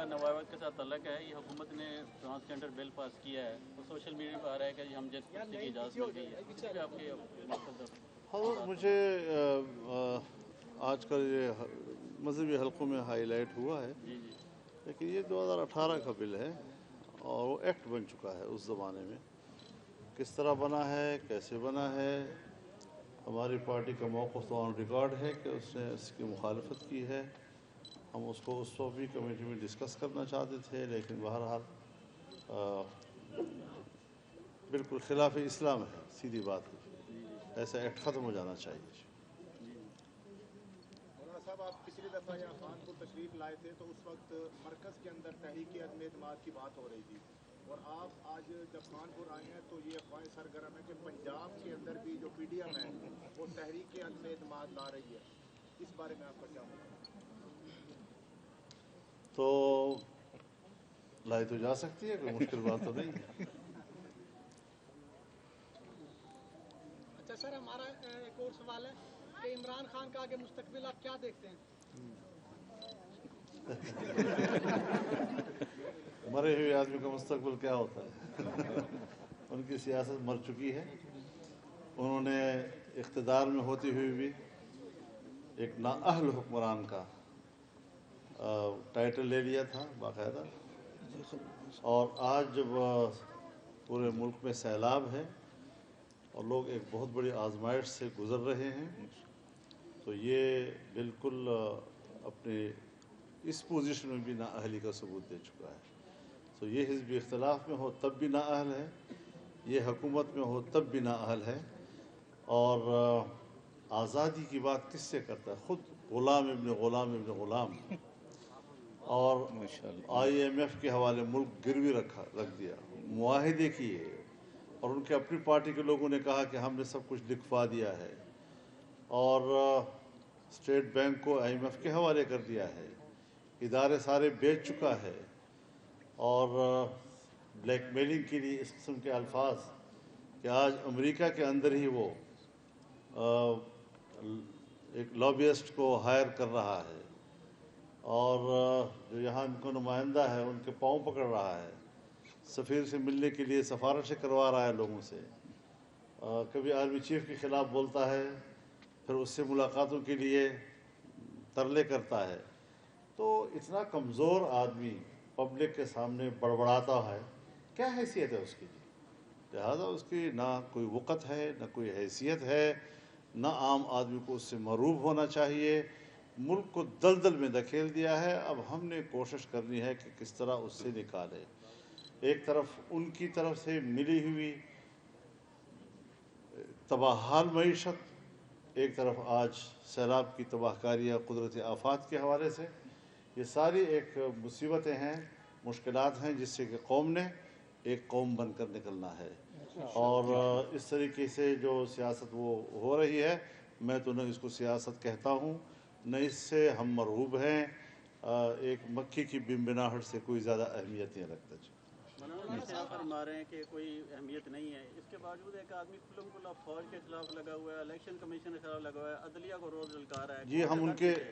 नवाब के साथ तल्लक है, ये हुकूमत ने ट्रांसजेंडर बिल पास किया है, तो सोशल मीडिया पर आ रहा है कि हम जिस कुर्सी की इजाज़त मिल गई है, इस पर आपके हाँ, मुझे आजकल ये मजहबी हलकों में हाईलाइट हुआ है, लेकिन ये 2018 का बिल है और वो एक्ट बन चुका है। उस ज़माने में किस तरह बना है, कैसे बना है, हमारी पार्टी का मौक़िफ़ तो ऑन रिकॉर्ड है कि उसने इसकी मुखालफत की है। हम उसको उस वक्त भी कमेटी में डिस्कस करना चाहते थे, लेकिन बहरहाल बिल्कुल खिलाफ इस्लाम है, सीधी बात है। ऐसा एक्ट ख़त्म हो जाना चाहिए। मौलाना साहब, आप पिछली दफ़ा यहाँ खानपुर तशरीफ़ लाए थे तो उस वक्त मरकज़ के अंदर तहरीक अदम-ए-एतमाद की बात हो रही थी, और आप आज जब खानपुर आए हैं तो ये अफवाहें सरगर्म है कि पंजाब के अंदर भी जो PDM है वो तहरीक अदम-ए-एतमाद ला रही है, इस बारे में आपका क्या मतलब? तो लाई तो जा सकती है, कोई मुश्किल बात तो नहीं है। अच्छा सर, हमारा एक और सवाल है कि इमरान खान का आगे मुस्तकबिल आप क्या देखते हैं? मरे हुए आदमी का मुस्तकबिल क्या होता है? उनकी सियासत मर चुकी है। उन्होंने इख्तिदार में होते हुए भी एक नाअहल हुक्मरान का टाइटल ले लिया था बाकायदा, और आज जब पूरे मुल्क में सैलाब है और लोग एक बहुत बड़ी आजमाइश से गुज़र रहे हैं, तो ये बिल्कुल अपने इस पोजीशन में भी नाअहली का सबूत दे चुका है। तो ये हिज़्ब इख्तिलाफ में हो तब भी नाअहल है, ये हुकूमत में हो तब भी नाअहल है। और आज़ादी की बात किससे करता है? ख़ुद ग़ुलाम इब्न ग़ुलाम और IMF के हवाले मुल्क गिरवी रख दिया, मुआहिदे किए, और उनके अपनी पार्टी के लोगों ने कहा कि हमने सब कुछ लिखवा दिया है, और स्टेट बैंक को IMF के हवाले कर दिया है, इदारे सारे बेच चुका है, और ब्लैकमेलिंग के लिए इस किस्म के अल्फाज कि आज अमेरिका के अंदर ही वो एक लॉबियस्ट को हायर कर रहा है, और जो यहाँ इनको नुमाइंदा है उनके पाँव पकड़ रहा है, सफ़ीर से मिलने के लिए सिफारिशें करवा रहा है लोगों से, कभी आर्मी चीफ के ख़िलाफ़ बोलता है, फिर उससे मुलाकातों के लिए तरले करता है। तो इतना कमज़ोर आदमी पब्लिक के सामने बड़बड़ाता है, क्या हैसियत है उसकी? लिहाजा उसकी ना कोई वक़्त है, ना कोई हैसियत है, ना आम आदमी को उससे मरूब होना चाहिए। मुल्क को दलदल में धकेल दिया है। अब हमने कोशिश करनी है कि किस तरह उससे निकाले। एक तरफ उनकी तरफ से मिली हुई तबाहाल मईशत, एक तरफ आज सैलाब की तबाहकारियाँ कुदरती आफात के हवाले से, ये सारी एक मुसीबतें हैं, मुश्किलात हैं, जिससे कि कौम ने एक कौम बनकर निकलना है। और इस तरीके से जो सियासत वो हो रही है, मैं तो न इसको सियासत कहता हूँ, न इससे हम मरगूब हैं। एक मक्खी की बिनबिनाहट से कोई ज़्यादा अहमियत नहीं रखता। आप फरमा रहे हैं कि कोई अहमियत नहीं है, इसके बावजूद एक आदमी खुल्लम खुल्ला फौज के खिलाफ लगा हुआ है, इलेक्शन कमीशन के खिलाफ लगा हुआ है, अदलिया को रोज़ ललकार रहा है। जी,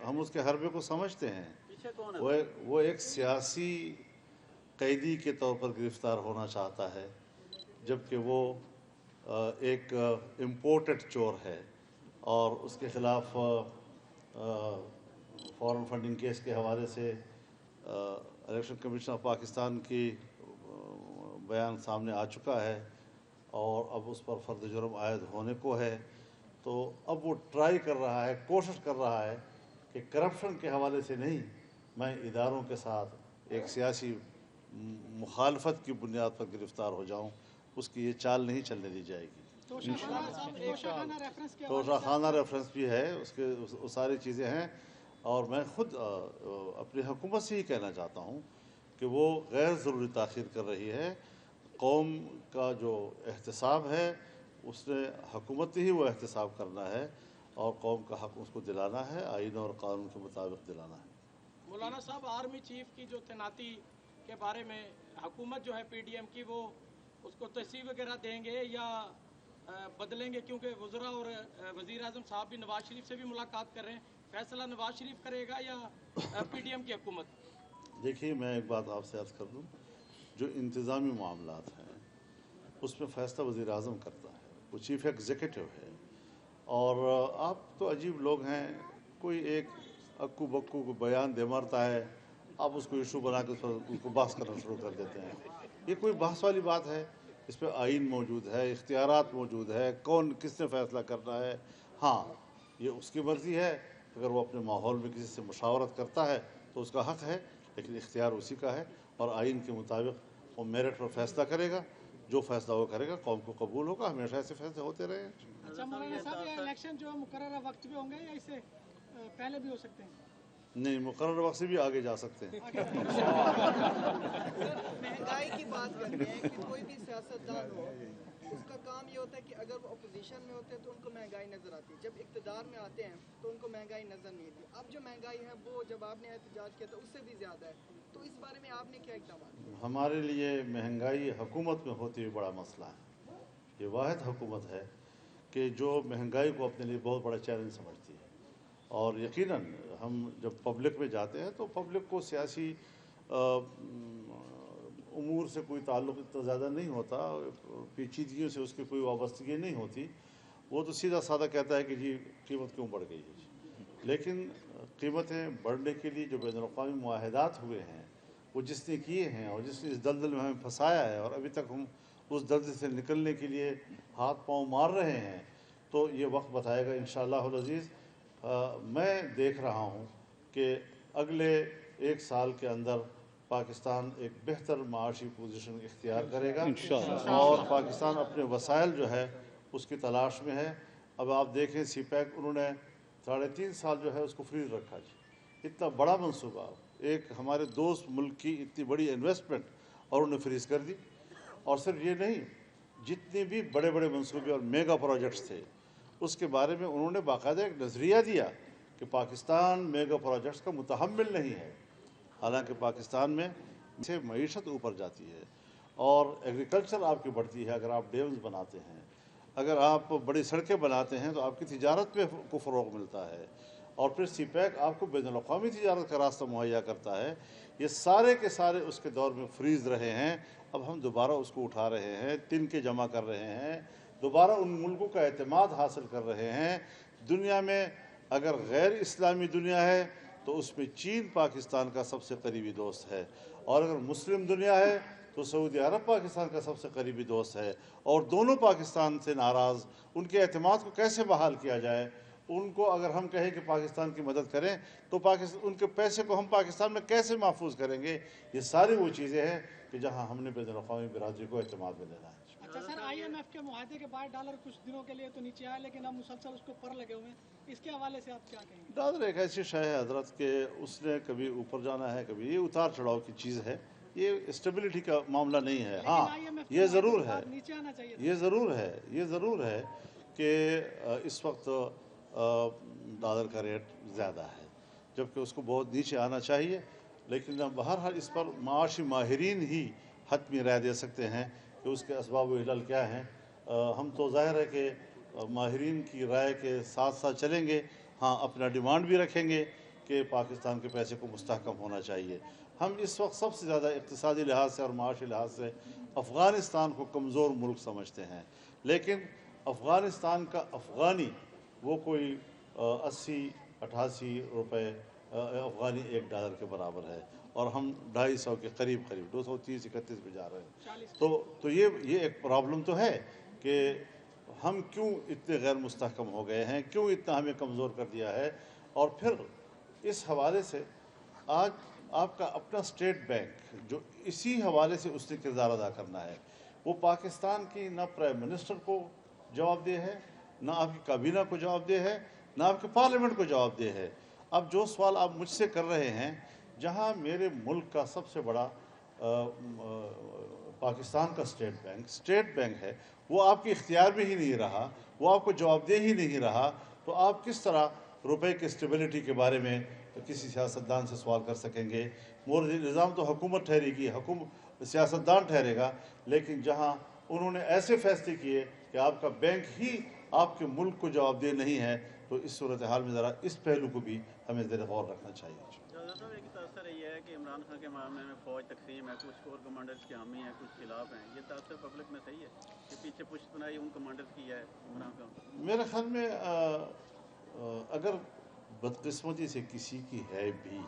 हम उसके हरबे को समझते हैं। पीछे कौन है? वो एक सियासी कैदी के तौर पर गिरफ़्तार होना चाहता है, जबकि वो एक इम्पोर्टेड चोर है, और उसके ख़िलाफ़ फॉरेन फंडिंग केस के हवाले से इलेक्शन कमीशन ऑफ पाकिस्तान की बयान सामने आ चुका है, और अब उस पर फ़र्द जुर्म आयद होने को है। तो अब वो ट्राई कर रहा है, कोशिश कर रहा है कि करप्शन के हवाले से नहीं, मैं इदारों के साथ एक सियासी मुखालफत की बुनियाद पर गिरफ़्तार हो जाऊँ। उसकी ये चाल नहीं चलने दी जाएगी। तोशाखाना रेफरेंस भी है, उसके वो सारी चीज़ें हैं। और मैं ख़ुद अपनी हुकूमत से ही कहना चाहता हूँ कि वो गैर ज़रूरी ताख़ीर कर रही है। कौम का जो एहतसाब है, उसने हुकूमत ही वो एहतसाब करना है, और कौम का हक़ उसको दिलाना है, आइन और क़ानून के मुताबिक दिलाना है। मौलाना साहब, आर्मी चीफ की जो तैनाती के बारे में हुकूमत जो है PDM की, वो उसको तस्वीर वगैरह देंगे या बदलेंगे? क्योंकि वज़रा और वज़ीर आज़म साहब भी नवाज शरीफ से भी मुलाकात कर रहे हैं, फैसला नवाज शरीफ करेगा या PDM की हुकूमत? देखिए, मैं एक बात आपसे अर्ज़ कर दूं, जो इंतज़ामी मामलात हैं उसमें फ़ैसला वज़ीर आज़म करता है, वो चीफ़ एग्ज़ीक्यूटिव है। और आप तो अजीब लोग हैं, कोई एक अक्कू बक्कू को बयान दे मारता है, आप उसको इशू बना के उसको बहस करना शुरू कर देते हैं। ये कोई बहस वाली बात है? इस पर आइन मौजूद है, इख्तियारात मौजूद है, कौन किसने फ़ैसला करना है। हाँ, ये उसकी मर्ज़ी है, अगर वो अपने माहौल में किसी से मुशावरत करता है तो उसका हक़ है, लेकिन इख्तियार उसी का है और आइन के मुताबिक वो मेरिट पर फैसला करेगा। जो फैसला वो करेगा कौम को कबूल होगा। हमेशा ऐसे फैसले होते रहे हैं। अच्छा मौलाना साहब, ये इलेक्शन जो मुकर्रर वक्त पे होंगे या इससे पहले भी हो सकते हैं? नहीं, मुकर्रर वक्त से भी आगे जा सकते हैं। महंगाई की बात करते हैं कि कोई भी सियासतदान हो, उसका काम ये होता है कि अगर वो अपोजिशन में होते हैं तो उनको महंगाई नज़र आती है, जब इक़्तिदार में आते हैं तो उनको महंगाई नज़र नहीं आती। अब जो महंगाई है वो जब आपने एहतजाज किया था उससे भी ज़्यादा है, तो इस बारे में आपने क्या इक़दाम किया? हमारे लिए महंगाई हुकूमत में होती हुई बड़ा मसला है। ये वाहिद हुकूमत है कि जो महंगाई को अपने लिए बहुत बड़ा चैलेंज समझती है। और यकीनन हम जब पब्लिक में जाते हैं तो पब्लिक को सियासी उमूर से कोई ताल्लुक़ इतना ज़्यादा नहीं होता, पेचीदगियों से उसकी कोई वाबस्तगी नहीं होती। वो तो सीधा साधा कहता है कि जी कीमत क्यों बढ़ गई है जी। लेकिन कीमतें बढ़ने के लिए जो बैनुल-अक़वामी मुआहदात हुए हैं, वो जिसने किए हैं और जिसने इस दलदल में हमें फंसाया है और अभी तक हम उस दलदल से निकलने के लिए हाथ पांव मार रहे हैं, तो ये वक्त बताएगा इंशाअल्लाहुल अज़ीज़। मैं देख रहा हूँ कि अगले एक साल के अंदर पाकिस्तान एक बेहतर माशी पोजीशन इख्तियार करेगा और पाकिस्तान अपने वसाइल जो है उसकी तलाश में है। अब आप देखें सीपैक उन्होंने 3.5 साल जो है उसको फ्रीज रखा जी। इतना बड़ा मंसूबा, एक हमारे दोस्त मुल्क की इतनी बड़ी इन्वेस्टमेंट और उन्होंने फ्रीज कर दी। और सिर्फ ये नहीं, जितने भी बड़े बड़े मंसूबे और मेगा प्रोजेक्ट्स थे उसके बारे में उन्होंने बाकायदा एक नज़रिया दिया कि पाकिस्तान मेगा प्रोजेक्ट्स का मुतहम्मिल नहीं है। हालांकि पाकिस्तान में से मईशत ऊपर जाती है और एग्रीकल्चर आपकी बढ़ती है अगर आप डैम्स बनाते हैं, अगर आप बड़ी सड़कें बनाते हैं तो आपकी तिजारत में को फ़रोग़ मिलता है और फिर सीपैक आपको बैनुल-अक़वामी तिजारत का रास्ता मुहैया करता है। ये सारे के सारे उसके दौर में फ्रीज़ रहे हैं। अब हम दोबारा उसको उठा रहे हैं, तिनके जमा कर रहे हैं, दोबारा उन मुल्कों का एतमाद हासिल कर रहे हैं। दुनिया में अगर गैर इस्लामी दुनिया है तो उसमें चीन पाकिस्तान का सबसे करीबी दोस्त है और अगर मुस्लिम दुनिया है तो सऊदी अरब पाकिस्तान का सबसे करीबी दोस्त है। और दोनों पाकिस्तान से नाराज़, उनके एतमाद को कैसे बहाल किया जाए। उनको अगर हम कहें कि पाकिस्तान की मदद करें तो पाकिस्तान उनके पैसे को हम पाकिस्तान में कैसे महफूज करेंगे। ये सारी वो चीज़ें हैं कि जहाँ हमने बैनुल-अक़वामी बिरादरी को एतमाद में लेना है। अच्छा सर, IMF के मुआहदे के बाद डॉलर कुछ दिनों के लिए तो नीचे आया, लेकिन अब मुसलसल उसको पर लगे हुए हैं, इसके हवाले से आप क्या कहेंगे? डॉलर एक ऐसी शय है हजरत के उसने कभी ऊपर जाना है, कभी ये उतार चढ़ाव की चीज़ है, ये स्टेबिलिटी का मामला नहीं है। हाँ, ये ज़रूर है, नीचे आना चाहिए, ये ज़रूर है कि इस वक्त डॉलर का रेट ज़्यादा है जबकि उसको बहुत नीचे आना चाहिए। लेकिन बहरहाल इस पर माशी माहिरीन ही हतमी राय दे सकते हैं कि उसके असबाब व इल्ल क्या हैं। हम तो ज़ाहिर है कि माहिरीन की राय के साथ साथ चलेंगे। हाँ, अपना डिमांड भी रखेंगे कि पाकिस्तान के पैसे को मुस्तहकम होना चाहिए। हम इस वक्त सबसे ज़्यादा इक़्तिसादी लिहाज से और माशी लिहाज से अफ़गानिस्तान को कमज़ोर मुल्क समझते हैं, लेकिन अफ़गानिस्तान का अफ़गानी वो कोई 80-88 रुपये अफ़गानी $1 के बराबर है और हम 250 के करीब 230-31 पे जा रहे हैं। तो ये एक प्रॉब्लम तो है कि हम क्यों इतने गैर मुस्तहकम हो गए हैं, क्यों इतना हमें कमज़ोर कर दिया है। और फिर इस हवाले से आज आपका अपना स्टेट बैंक जो इसी हवाले से उसने किरदार अदा करना है, वो पाकिस्तान की ना प्राइम मिनिस्टर को जवाबदेह है, ना आपकी काबीना को जवाबदेह है, ना आपके पार्लियामेंट को जवाबदेह है। अब जो सवाल आप मुझसे कर रहे हैं, जहां मेरे मुल्क का सबसे बड़ा पाकिस्तान का स्टेट बैंक है, वो आपके इख्तियार में ही नहीं रहा, वो आपको जवाबदेह ही नहीं रहा, तो आप किस तरह रुपए की स्टेबिलिटी के बारे में किसी सियासतदान से सवाल कर सकेंगे। मोर निज़ाम तो हुकूमत ठहरेगी, सियासतदान ठहरेगा। लेकिन जहां उन्होंने ऐसे फैसले किए कि आपका बैंक ही आपके मुल्क को जवाबदेह नहीं है, तो इस सूरत हाल में ज़रा इस पहलू को भी हमें ज़रा गौर रखना चाहिए। एक तअस्सुर ये है کہ عمران خان کے معاملے میں فوج تقسیم ہے, کچھ کور کمانڈرز کے حامی ہیں, کچھ خلاف ہیں, یہ تاثر پبلک میں صحیح ہے کہ پیچھے پشت بنائی ان کمانڈرز کی ہے عمران خان؟ میرے خیال میں اگر بدقسمتی سے کسی کی ہے بھی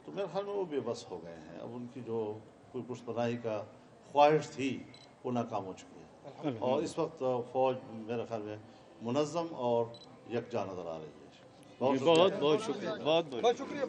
تو میرے خیال میں وہ بے بس ہو گئے ہیں. اب ان کی جو کوئی پشت بنائی کا خواہش تھی وہ ناکام ہو چکی ہے, اور اس وقت فوج میرے خیال میں منظم اور یکجا نظر آ رہی ہے. بہت بہت شکریہ, بہت بہت شکریہ.